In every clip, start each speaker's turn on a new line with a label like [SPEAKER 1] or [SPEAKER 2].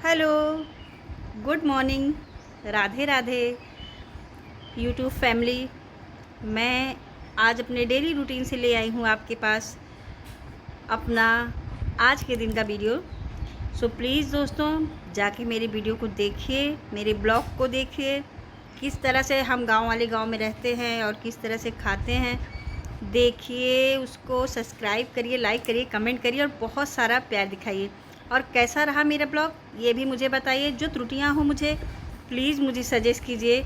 [SPEAKER 1] Hello, good morning, Radhe Radhe YouTube family. मैं आज अपने डेली रूटीन से ले आई हूँ आपके पास अपना आज के दिन का वीडियो। सो प्लीज़ दोस्तों, जाके मेरे वीडियो को देखिए, मेरे ब्लॉग को देखिए, किस तरह से हम गांव वाले गांव में रहते हैं और किस तरह से खाते हैं। देखिए, उसको सब्सक्राइब करिए, लाइक करिए, कमेंट करिए और बहुत सारा प्यार दिखाइए। और कैसा रहा मेरा ब्लॉग ये भी मुझे बताइए। जो त्रुटियां हो मुझे प्लीज़ मुझे सजेस्ट कीजिए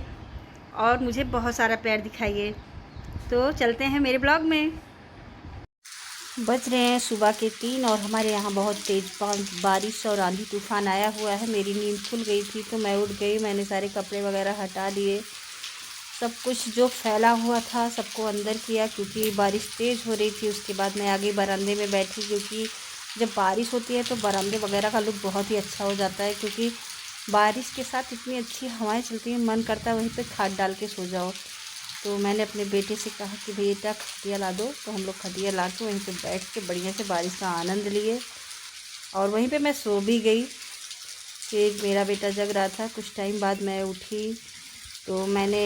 [SPEAKER 1] और मुझे बहुत सारा प्यार दिखाइए। तो चलते हैं मेरे ब्लॉग में। बज रहे हैं सुबह के 3 और हमारे यहाँ बहुत तेज़ बारिश और आंधी तूफान आया हुआ है। मेरी नींद खुल गई थी तो मैं उठ गई। मैंने सारे कपड़े वगैरह हटा दिए, सब कुछ जो फैला हुआ था सबको अंदर किया क्योंकि बारिश तेज़ हो रही थी। उसके बाद मैं आगे बरामदे में बैठी क्योंकि जब बारिश होती है तो बरामदे वगैरह का लुक बहुत ही अच्छा हो जाता है, क्योंकि बारिश के साथ इतनी अच्छी हवाएं चलती हैं, मन करता है वहीं पे खाट डाल के सो जाओ। तो मैंने अपने बेटे से कहा कि बेटा खटिया ला दो, तो हम लोग खटिया ला के वहीं पे बैठ के बढ़िया से बारिश का आनंद लिए और वहीं पे मैं सो भी गई कि मेरा बेटा जग रहा था। कुछ टाइम बाद मैं उठी तो मैंने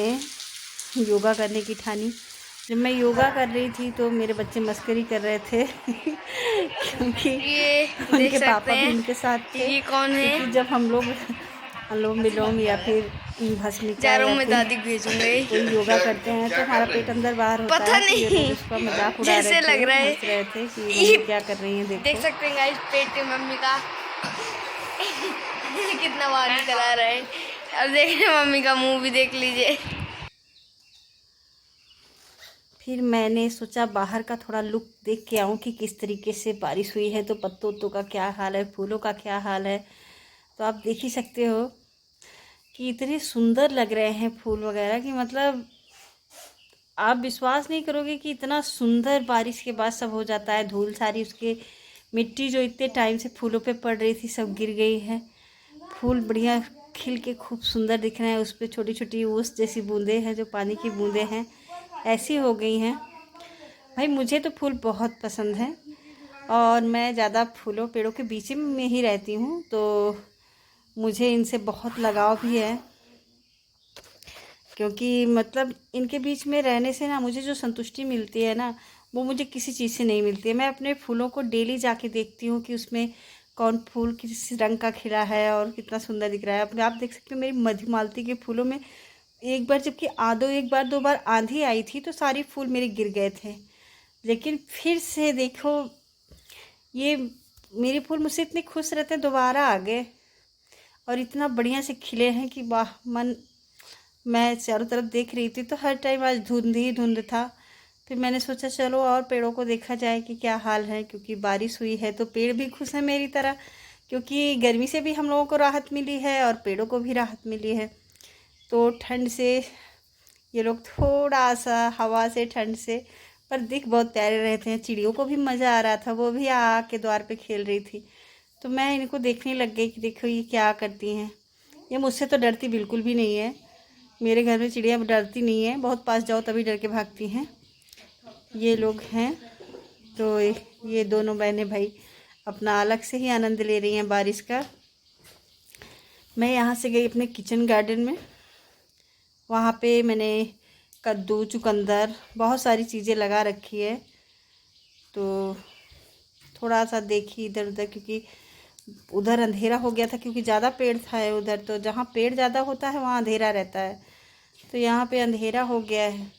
[SPEAKER 1] योगा करने की ठानी। जब मैं योगा कर रही थी तो मेरे बच्चे मस्करी कर रहे थे क्योंकि
[SPEAKER 2] ये देख
[SPEAKER 1] उनके
[SPEAKER 2] सकते
[SPEAKER 1] पापा भी
[SPEAKER 2] हैं।
[SPEAKER 1] उनके साथ थे।
[SPEAKER 2] ये कौन है?
[SPEAKER 1] क्योंकि जब हम लोग अनुलोम विलोम या फिर भस्मिका
[SPEAKER 2] चारों
[SPEAKER 1] या
[SPEAKER 2] में
[SPEAKER 1] फिर
[SPEAKER 2] दादी भेजूंगे।
[SPEAKER 1] कोई योगा करते हैं तो हमारा पेट अंदर बाहर होता
[SPEAKER 2] पता
[SPEAKER 1] है। तो ये लोग
[SPEAKER 2] नहीं,
[SPEAKER 1] उसका मजाक उड़ा रहे
[SPEAKER 2] जैसे
[SPEAKER 1] थे,
[SPEAKER 2] लग रहा है।
[SPEAKER 1] हंस रहे थे कि
[SPEAKER 2] ये
[SPEAKER 1] मम्मी क्या कर रही हैं
[SPEAKER 2] देख
[SPEAKER 1] देखो।
[SPEAKER 2] सकते हैं गाइस, पेट मम्मी का कितना बाहर निकल आ रहा है। अब देखिए, मम्मी का मुंह भी देख लीजिए।
[SPEAKER 1] फिर मैंने सोचा बाहर का थोड़ा लुक देख के आऊँ कि किस तरीके से बारिश हुई है, तो पत्तों उत्तों का क्या हाल है, फूलों का क्या हाल है। तो आप देख ही सकते हो कि इतने सुंदर लग रहे हैं फूल वगैरह की, मतलब आप विश्वास नहीं करोगे कि इतना सुंदर बारिश के बाद सब हो जाता है। धूल सारी उसके मिट्टी जो इतने टाइम से फूलों पे पड़ रही थी सब गिर गई है। फूल बढ़िया खिल के खूब सुंदर दिख रहे हैं। उस पर छोटी छोटी ओस जैसी बूंदें हैं, जो पानी की बूंदें हैं, ऐसी हो गई हैं। भाई मुझे तो फूल बहुत पसंद हैं और मैं ज़्यादा फूलों पेड़ों के बीच में ही रहती हूँ, तो मुझे इनसे बहुत लगाव भी है। क्योंकि मतलब इनके बीच में रहने से ना मुझे जो संतुष्टि मिलती है ना, वो मुझे किसी चीज़ से नहीं मिलती है। मैं अपने फूलों को डेली जाके देखती हूँ कि उसमें कौन फूल किस रंग का खिला है और कितना सुंदर दिख रहा है। अपने आप देख सकते हो मेरी मधुमालती के फूलों में एक बार, जबकि आधो एक बार दो बार आंधी आई थी तो सारे फूल मेरे गिर गए थे, लेकिन फिर से देखो ये मेरे फूल मुझसे इतने खुश रहते हैं, दोबारा आ गए और इतना बढ़िया से खिले हैं कि वाह मन। मैं चारों तरफ देख रही थी तो हर टाइम आज धुंध ही धुंध था। फिर मैंने सोचा चलो और पेड़ों को देखा जाए कि क्या हाल है, क्योंकि बारिश हुई है तो पेड़ भी खुश हैं मेरी तरह, क्योंकि गर्मी से भी हम लोगों को राहत मिली है और पेड़ों को भी राहत मिली है। तो ठंड से ये लोग थोड़ा सा हवा से, ठंड से, पर दिख बहुत प्यारे रहते हैं। चिड़ियों को भी मज़ा आ रहा था, वो भी आके द्वार पे खेल रही थी। तो मैं इनको देखने लग गई कि देखो ये क्या करती हैं। ये मुझसे तो डरती बिल्कुल भी नहीं है। मेरे घर में चिड़िया डरती नहीं है, बहुत पास जाओ तभी डर के भागती हैं। ये लोग हैं। तो ये दोनों बहनें भाई अपना अलग से ही आनंद ले रही हैं बारिश का। मैं यहाँ से गई अपने किचन गार्डन में। वहाँ पे मैंने कद्दू, चुकंदर, बहुत सारी चीज़ें लगा रखी है। तो थोड़ा सा देखी इधर उधर, क्योंकि उधर अंधेरा हो गया था, क्योंकि ज़्यादा पेड़ था उधर। तो जहाँ पेड़ ज़्यादा होता है वहाँ अंधेरा रहता है, तो यहाँ पे अंधेरा हो गया है।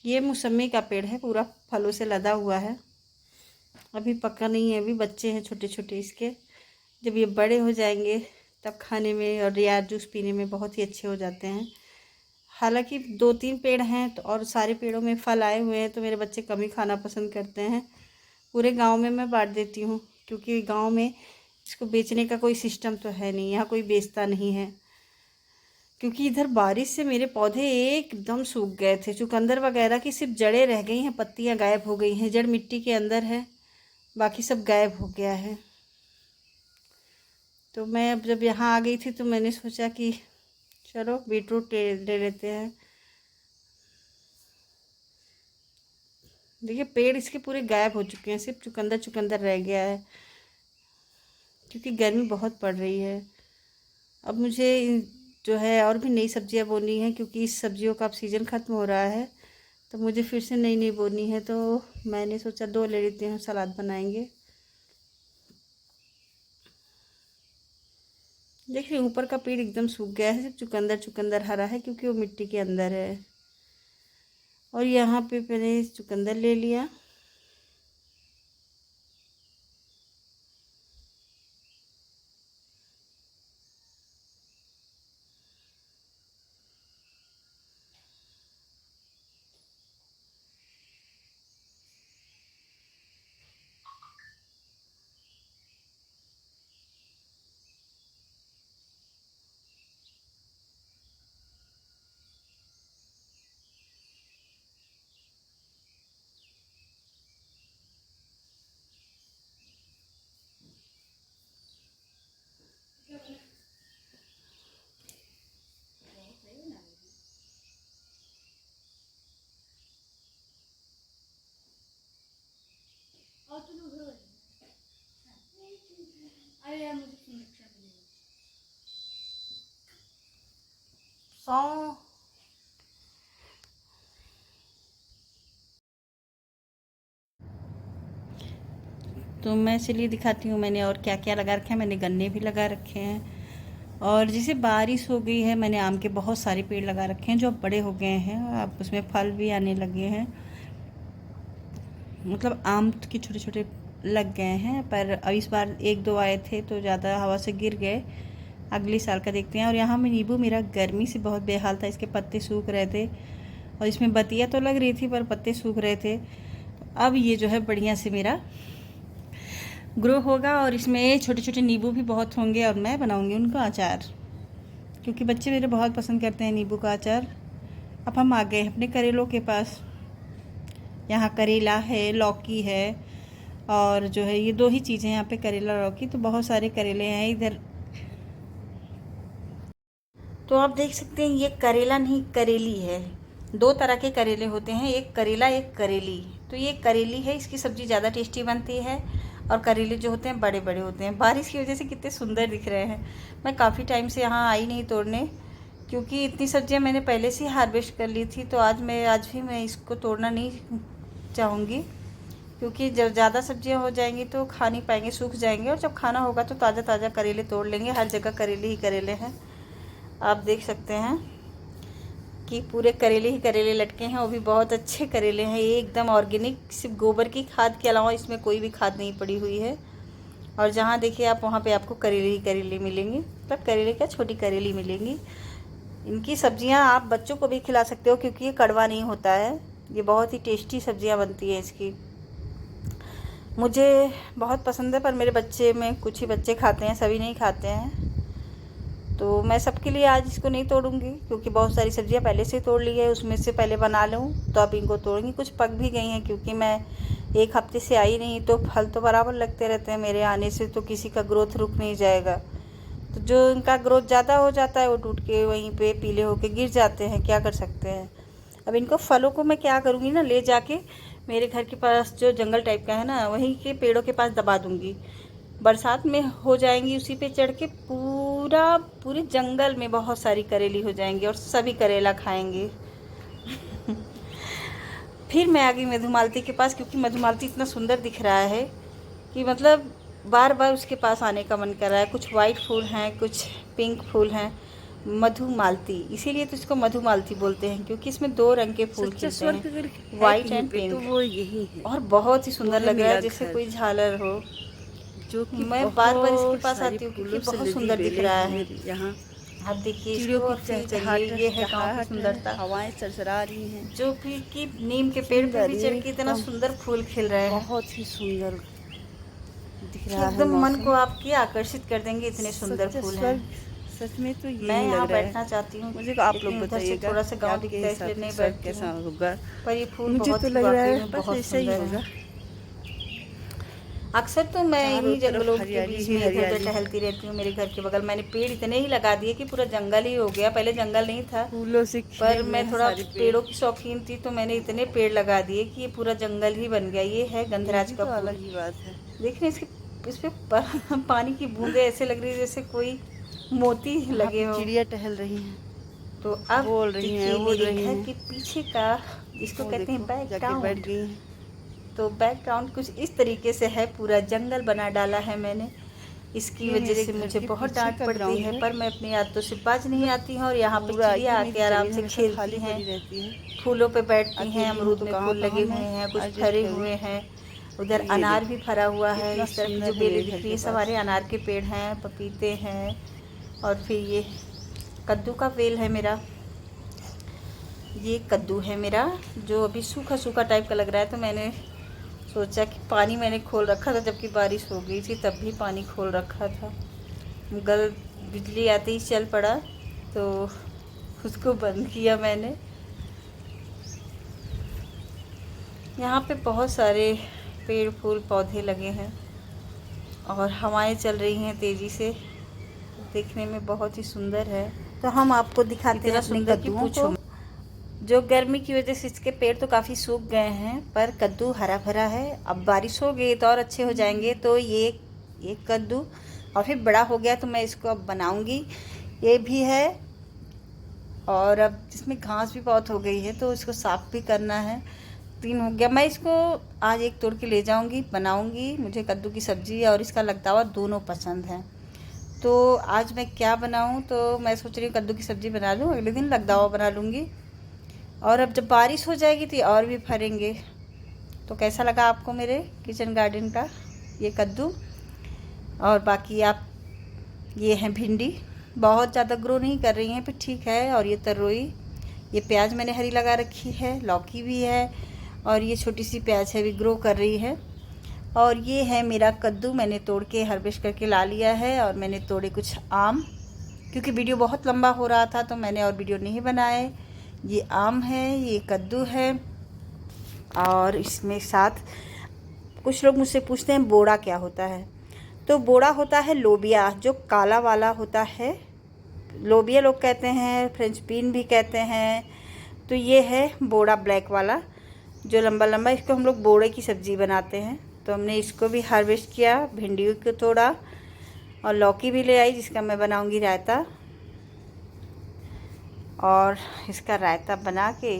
[SPEAKER 1] ये मौसमी का पेड़ है, पूरा फलों से लदा हुआ है। अभी पका नहीं है, अभी बच्चे हैं छोटे छोटे इसके। जब ये बड़े हो जाएंगे तब खाने में और या जूस पीने में बहुत ही अच्छे हो जाते हैं। हालांकि 2-3 पेड़ हैं तो और सारे पेड़ों में फल आए हुए हैं, तो मेरे बच्चे कम ही खाना पसंद करते हैं। पूरे गांव में मैं बांट देती हूँ, क्योंकि गांव में इसको बेचने का कोई सिस्टम तो है नहीं, यहाँ कोई बेचता नहीं है। क्योंकि इधर बारिश से मेरे पौधे एकदम सूख गए थे। चुकंदर वगैरह की सिर्फ जड़ें रह गई हैं, पत्तियां गायब हो गई हैं, जड़ मिट्टी के अंदर है, बाकी सब गायब हो गया है। तो मैं अब जब यहाँ आ गई थी तो मैंने सोचा कि चलो बीटरूट ले लेते हैं। देखिए पेड़ इसके पूरे गायब हो चुके हैं, सिर्फ चुकंदर चुकंदर रह गया है, क्योंकि गर्मी बहुत पड़ रही है। अब मुझे जो है और भी नई सब्जियां बोनी है, क्योंकि इस सब्जियों का अब सीज़न ख़त्म हो रहा है, तो मुझे फिर से नई नई बोनी है। तो मैंने सोचा 2 ले लेते हैं, सलाद बनाएंगे। देखिए ऊपर का पेड़ एकदम सूख गया है, सिर्फ चुकंदर चुकंदर हरा है, क्योंकि वो मिट्टी के अंदर है। और यहाँ पे मैंने चुकंदर ले लिया। सौ तो मैं चलिए दिखाती हूँ मैंने और क्या क्या लगा रखे हैं। मैंने गन्ने भी लगा रखे हैं, और जैसे बारिश हो गई है, मैंने आम के बहुत सारे पेड़ लगा रखे हैं जो अब बड़े हो गए हैं, अब उसमें फल भी आने लगे हैं। मतलब आम के छोटे छोटे लग गए हैं, पर अब इस बार 1-2 आए थे तो ज़्यादा हवा से गिर गए। अगले साल का देखते हैं। और यहाँ में नींबू मेरा गर्मी से बहुत बेहाल था, इसके पत्ते सूख रहे थे, और इसमें बतिया तो लग रही थी पर पत्ते सूख रहे थे। अब ये जो है बढ़िया से मेरा ग्रो होगा, और इसमें छोटे छोटे नींबू भी बहुत होंगे, और मैं बनाऊंगी उनका अचार, क्योंकि बच्चे मेरे बहुत पसंद करते हैं नींबू का अचार। अब हम आ गए अपने करेलों के पास। यहाँ करेला है, लौकी है, और जो है ये 2 ही चीज़ें यहाँ पे, करेला लौकी। तो बहुत सारे करेले हैं इधर। तो आप देख सकते हैं ये करेला नहीं करेली है। 2 तरह के करेले होते हैं, एक करेला एक करेली। तो ये करेली है, इसकी सब्ज़ी ज़्यादा टेस्टी बनती है, और करेले जो होते हैं बड़े बड़े होते हैं। बारिश की वजह से कितने सुंदर दिख रहे हैं। मैं काफ़ी टाइम से यहाँ आई नहीं तोड़ने, क्योंकि इतनी सब्जियाँ मैंने पहले से हार्वेस्ट कर ली थी। तो आज भी मैं इसको तोड़ना नहीं चाहूँगी, क्योंकि जब ज़्यादा सब्जियाँ हो जाएंगी तो खा नहीं पाएंगे, सूख जाएंगे, और जब खाना होगा तो ताज़ा ताज़ा करेले तोड़ लेंगे। हर जगह करेले ही करेले हैं, आप देख सकते हैं कि पूरे करेले ही करेले लटके हैं। वो भी बहुत अच्छे करेले हैं, ये एकदम ऑर्गेनिक, सिर्फ गोबर की खाद के अलावा इसमें कोई भी खाद नहीं पड़ी हुई है। और जहाँ देखिए आप, वहाँ पे आपको करेले ही करेले मिलेंगे, मतलब करेले क्या, छोटी करेली मिलेंगी। इनकी सब्जियाँ आप बच्चों को भी खिला सकते हो, क्योंकि ये कड़वा नहीं होता है। ये बहुत ही टेस्टी सब्जियाँ बनती हैं इसकी। मुझे बहुत पसंद है, पर मेरे बच्चे में कुछ ही बच्चे खाते हैं, सभी नहीं खाते हैं। तो मैं सबके लिए आज इसको नहीं तोड़ूंगी, क्योंकि बहुत सारी सब्जियां पहले से तोड़ ली है, उसमें से पहले बना लूँ, तो अब इनको तोड़ूंगी। कुछ पक भी गई हैं, क्योंकि मैं 1 हफ्ते से आई नहीं, तो फल तो बराबर लगते रहते हैं। मेरे आने से तो किसी का ग्रोथ रुक नहीं जाएगा। तो जो इनका ग्रोथ ज़्यादा हो जाता है, वो टूट के वहीं पे पीले होके गिर जाते हैं, क्या कर सकते हैं। अब इनको फलों को मैं क्या करूँगी ना, ले जाके मेरे घर के पास जो जंगल टाइप का है ना, वहीं के पेड़ों के पास दबा दूँगी। बरसात में हो जाएंगी, उसी पे चढ़ के पूरे जंगल में बहुत सारी करेली हो जाएंगी, और सभी करेला खाएंगे। फिर मैं आ गई मधुमालती के पास, क्योंकि मधुमालती इतना सुंदर दिख रहा है कि मतलब बार बार उसके पास आने का मन कर रहा है। कुछ वाइट फूल हैं, कुछ पिंक फूल हैं, मधुमालती, इसीलिए तो इसको मधुमालती बोलते हैं, क्योंकि इसमें 2 रंग के फूल खिलते हैं, वाइट एंड पिंक। तो वो यही है, और बहुत ही सुंदर लग रहा है, जैसे कोई झालर हो। जो कि मैं बार बार इसके पास आती हूँ, क्योंकि बहुत सुंदर दिख रहा है। यहाँ आप देखिए, ये है गाँव की सुंदरता। हवाएं सरसरा रही हैं, जो कि नीम के पेड़ पे भी चढ़ के इतना सुंदर फूल खिल रहे हैं, बहुत ही सुंदर दिख रहा है। एकदम मन को आपकी आकर्षित कर देंगे, इतने सुंदर फूल हैं। सच में तो मैं यहाँ बैठना चाहती हूँ, मुझे आप लोग बताइएगा, थोड़ा सा गाँव दिखता है इसलिए नहीं बैठ, कैसा होगा। पर ये फूल मुझे तो लग रहा है बस ऐसा ही होगा। अक्सर तो मैं
[SPEAKER 3] चारों
[SPEAKER 1] ही
[SPEAKER 3] तरफ
[SPEAKER 1] जंगलों के
[SPEAKER 3] हरियाली
[SPEAKER 1] बीच
[SPEAKER 3] ही
[SPEAKER 1] में इधर उधर
[SPEAKER 3] हरियाली।
[SPEAKER 1] टहलती रहती हूँ। मेरे घर के बगल मैंने पेड़ इतने ही लगा दिए कि पूरा जंगल ही हो गया। पहले जंगल नहीं था,
[SPEAKER 3] फूलों से खिले
[SPEAKER 1] पर
[SPEAKER 3] हुए
[SPEAKER 1] मैं
[SPEAKER 3] हैं
[SPEAKER 1] थोड़ा
[SPEAKER 3] सारे पेड़।
[SPEAKER 1] पेड़ों की शौकीन थी तो मैंने इतने पेड़ लगा दिए कि ये पूरा जंगल ही बन गया। ये है
[SPEAKER 3] ये
[SPEAKER 1] गंधराज
[SPEAKER 3] भी
[SPEAKER 1] का
[SPEAKER 3] तो
[SPEAKER 1] फूल।
[SPEAKER 3] अलग ही बात है।
[SPEAKER 1] देख रहे हैं इस पे पानी की बूंदें ऐसे लग रही है जैसे कोई मोती
[SPEAKER 3] यहाँ
[SPEAKER 1] लगे
[SPEAKER 3] पे
[SPEAKER 1] हो।
[SPEAKER 3] चिड़िया टहल रही हैं,
[SPEAKER 1] तो अब
[SPEAKER 3] बोल रही हैं,
[SPEAKER 1] देखिए
[SPEAKER 3] उड़
[SPEAKER 1] मेरे
[SPEAKER 3] रही
[SPEAKER 1] घर
[SPEAKER 3] हैं।
[SPEAKER 1] के पीछे का, इसको
[SPEAKER 3] वो
[SPEAKER 1] कहते हैं
[SPEAKER 3] देखो जाके बैठ
[SPEAKER 1] बैकग्राउंड।
[SPEAKER 3] गई हैं।
[SPEAKER 1] तो बैकग्राउंड कुछ इस तरीके से है, पूरा जंगल बना डाला है मैंने। इसकी
[SPEAKER 3] ये
[SPEAKER 1] वजह
[SPEAKER 3] मेरे
[SPEAKER 1] से
[SPEAKER 3] घर
[SPEAKER 1] मुझे
[SPEAKER 3] के
[SPEAKER 1] बहुत
[SPEAKER 3] पीछे
[SPEAKER 1] डांट
[SPEAKER 3] का
[SPEAKER 1] पड़ती
[SPEAKER 3] ग्राउंड
[SPEAKER 1] है,
[SPEAKER 3] है।
[SPEAKER 1] पर मैं अपनी आदतों से बाज नहीं
[SPEAKER 3] मतलब
[SPEAKER 1] आती हूँ। और यहाँ पे
[SPEAKER 3] पूरा
[SPEAKER 1] चिड़िया
[SPEAKER 3] ये
[SPEAKER 1] आके
[SPEAKER 3] मेरी
[SPEAKER 1] आराम
[SPEAKER 3] ज़मीन
[SPEAKER 1] से
[SPEAKER 3] हमेशा
[SPEAKER 1] खेलती
[SPEAKER 3] खाली
[SPEAKER 1] हैं,
[SPEAKER 3] पड़ी रहती है।
[SPEAKER 1] फूलों पे बैठती हैं।
[SPEAKER 3] अकेली हूँ
[SPEAKER 1] अमरूद
[SPEAKER 3] तो
[SPEAKER 1] में फूल
[SPEAKER 3] कहाँ-कहाँ
[SPEAKER 1] लगे
[SPEAKER 3] मैं
[SPEAKER 1] हुए हैं, कुछ
[SPEAKER 3] एडजस्ट
[SPEAKER 1] फरे
[SPEAKER 3] करूँ।
[SPEAKER 1] हुए हैं। उधर
[SPEAKER 3] ये
[SPEAKER 1] अनार भी
[SPEAKER 3] देखो
[SPEAKER 1] फरा हुआ है।
[SPEAKER 3] कितना
[SPEAKER 1] इस तरफ की
[SPEAKER 3] सुंदर
[SPEAKER 1] जो
[SPEAKER 3] है
[SPEAKER 1] बेलें
[SPEAKER 3] मेरे
[SPEAKER 1] दिख
[SPEAKER 3] घर
[SPEAKER 1] रही
[SPEAKER 3] के
[SPEAKER 1] है
[SPEAKER 3] पास।
[SPEAKER 1] सारे अनार के पेड़ हैं, पपीते हैं। और फिर ये कद्दू का वेल है मेरा। ये कद्दू है मेरा, जो अभी सूखा सूखा टाइप का लग रहा है। तो मैंने सोचा कि पानी मैंने खोल रखा था, जबकि बारिश हो गई थी तब भी पानी खोल रखा था। गल बिजली आते ही चल पड़ा तो उसको बंद किया मैंने। यहाँ पे बहुत सारे पेड़ फूल पौधे लगे हैं और हवाएं चल रही हैं तेज़ी से, देखने में बहुत ही सुंदर है। तो हम आपको दिखाते हैं अपने कद्दूओं को। जो गर्मी की वजह से इसके पेड़ तो काफ़ी सूख गए हैं, पर कद्दू हरा भरा है। अब बारिश हो गई तो और अच्छे हो जाएंगे। तो ये कद्दू और फिर बड़ा हो गया तो मैं इसको अब बनाऊंगी। ये भी है, और अब इसमें घास भी बहुत हो गई है तो इसको साफ़ भी करना है। 3 हो गया। मैं इसको आज एक तोड़ के ले जाऊंगी, बनाऊंगी। मुझे कद्दू की सब्ज़ी और इसका लगता दोनों पसंद है। तो आज मैं क्या बनाऊं, तो मैं सोच रही हूँ कद्दू की सब्ज़ी बना लूँ, अगले दिन लगदा बना लूँगी। और अब जब बारिश हो जाएगी तो ये और भी फरेंगे। तो कैसा लगा आपको मेरे किचन गार्डन का ये कद्दू। और बाकी आप, ये हैं भिंडी, बहुत ज़्यादा ग्रो नहीं कर रही हैं, पर ठीक है। और ये तरोई, ये प्याज मैंने हरी लगा रखी है, लौकी भी है, और ये छोटी सी प्याज है भी ग्रो कर रही है। और ये है मेरा कद्दू, मैंने तोड़ के हार्वेस्ट करके ला लिया है। और मैंने तोड़े कुछ आम, क्योंकि वीडियो बहुत लंबा हो रहा था तो मैंने और वीडियो नहीं बनाए। ये आम है, ये कद्दू है। और इसमें साथ कुछ लोग मुझसे पूछते हैं बोड़ा क्या होता है। तो बोड़ा होता है लोबिया, जो काला वाला होता है, लोबिया लोग कहते हैं, फ्रेंच बीन भी कहते हैं। तो ये है बोड़ा ब्लैक वाला, जो लंबा लंबा, इसको हम लोग बोड़े की सब्ज़ी बनाते हैं। तो हमने इसको भी हार्वेस्ट किया, भिंडियों को तोड़ा और लौकी भी ले आई, जिसका मैं बनाऊंगी रायता। और इसका रायता बना के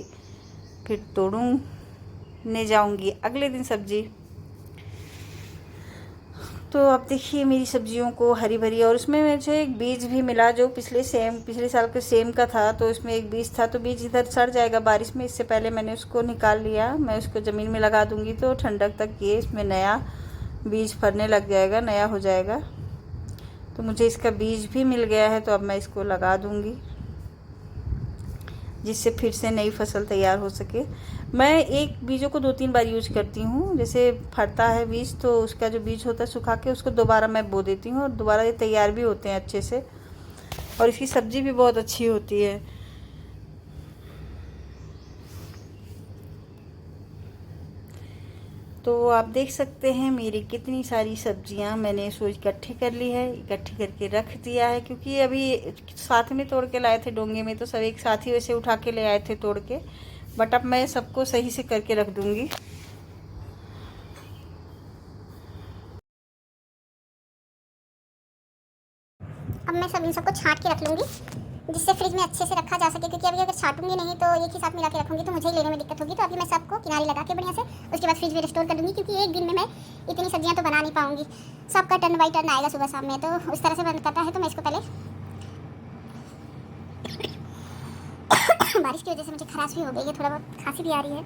[SPEAKER 1] फिर तोड़ने जाऊंगी अगले दिन सब्ज़ी। तो अब देखिए मेरी सब्जियों को हरी भरी। और उसमें मुझे एक बीज भी मिला जो पिछले साल के सेम का था। तो इसमें एक बीज था, तो बीज इधर सड़ जाएगा बारिश में, इससे पहले मैंने उसको निकाल लिया। मैं उसको ज़मीन में लगा दूंगी तो ठंडक तक ये इसमें नया बीज फरने लग जाएगा, नया हो जाएगा। तो मुझे इसका बीज भी मिल गया है, तो अब मैं इसको लगा दूंगी, जिससे फिर से नई फसल तैयार हो सके। मैं एक बीजों को 2-3 बार यूज करती हूँ। जैसे फटता है बीज तो उसका जो बीज होता है सुखा के उसको दोबारा मैं बो देती हूँ, और दोबारा ये तैयार भी होते हैं अच्छे से। और इसकी सब्ज़ी भी बहुत अच्छी होती है। तो आप देख सकते हैं मेरी कितनी सारी सब्जियां मैंने सोच इकट्ठी कर ली है, इकट्ठी करके रख दिया है। क्योंकि अभी साथ में तोड़ के लाए थे डोंगे में, तो सब एक साथ ही वैसे उठा के ले आए थे तोड़ के। बट अब मैं सबको सही से करके रख दूंगी।
[SPEAKER 4] अब मैं सब इन सबको छांट के रख लूँगी, जिससे फ्रिज में अच्छे से रखा जा सके। क्योंकि अभी अगर छांटूंगी नहीं तो एक ही साथ मिला के रखूँगी तो मुझे ही लेने में दिक्कत होगी। तो अभी मैं सबको किनारे लगा के बढ़िया से उसके बाद फ्रिज में स्टोर कर दूँगी। क्योंकि एक दिन में मैं इतनी सब्जियाँ तो बना नहीं पाऊँगी, सबका टर्न बाई टर्न आएगा सुबह शाम में। तो उस तरह से बंद करता है। तो मैं इसको पहले बारिश की वजह से मुझे खराश भी हो गई है, थोड़ा बहुत खांसी भी आ रही है।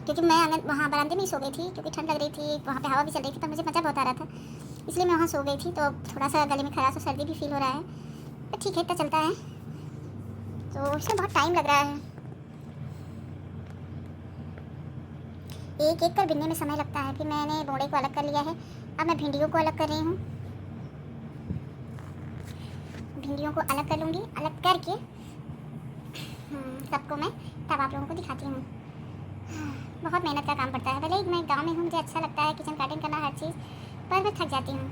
[SPEAKER 4] क्योंकि मैं वहाँ बरामदे में ही सो गई थी, क्योंकि ठंड लग रही थी, वहाँ पे हवा भी चल रही थी, तो मुझे मज़ा बहुत आ रहा था, इसलिए मैं वहाँ सो गई थी। तो थोड़ा सा गले में खराश और सर्दी भी फील हो रहा है, पर ठीक है, इतना चलता है। तो इसमें बहुत टाइम लग रहा है, एक एक कर बिनने में समय लगता है। फिर मैंने बोड़े को अलग कर लिया है। अब मैं भिंडियों को अलग कर रही हूँ, भिंडियों को अलग कर लूँगी। अलग करके सबको मैं तब आप लोगों को दिखाती हूँ। बहुत मेहनत का काम पड़ता है। भले ही मैं गांव में हूँ, मुझे अच्छा लगता है किचन गार्डन करना हर चीज़, पर मैं थक जाती हूँ।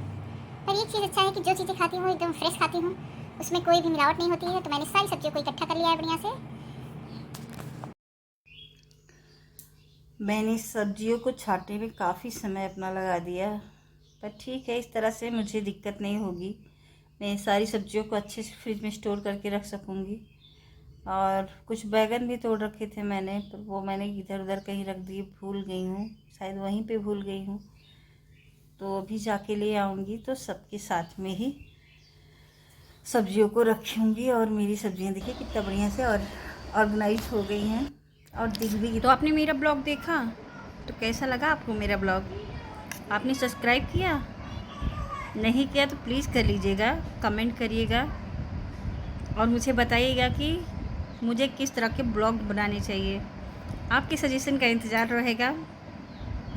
[SPEAKER 4] पर एक चीज़ अच्छा है कि जो चीज़ें खाती हूँ एकदम फ्रेश खाती हूँ, उसमें कोई भी मिलावट नहीं होती है। तो मैंने सारी सब्जियों को इकट्ठा कर लिया है बढ़िया से।
[SPEAKER 1] मैंने सब्जियों को छांटने में काफ़ी समय अपना लगा दिया, पर ठीक है, इस तरह से मुझे दिक्कत नहीं होगी। मैं सारी सब्जियों को अच्छे से फ्रिज में स्टोर करके रख सकूँगी। और कुछ बैगन भी तोड़ रखे थे मैंने, पर वो मैंने इधर उधर कहीं रख दिए, भूल गई हूँ, शायद वहीं पे भूल गई हूँ। तो अभी जाके ले आऊँगी तो सबके साथ में ही सब्जियों को रखूँगी। और मेरी सब्जियाँ देखिए कितना बढ़िया से और ऑर्गेनाइज हो गई हैं और दिख भी। तो आपने मेरा ब्लॉग देखा तो कैसा लगा आपको मेरा ब्लॉग? आपने सब्सक्राइब किया? नहीं किया तो प्लीज़ कर लीजिएगा, कमेंट करिएगा और मुझे बताइएगा कि मुझे किस तरह के ब्लॉग बनाने चाहिए। आपके सजेशन का इंतज़ार रहेगा।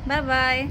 [SPEAKER 1] Bye bye.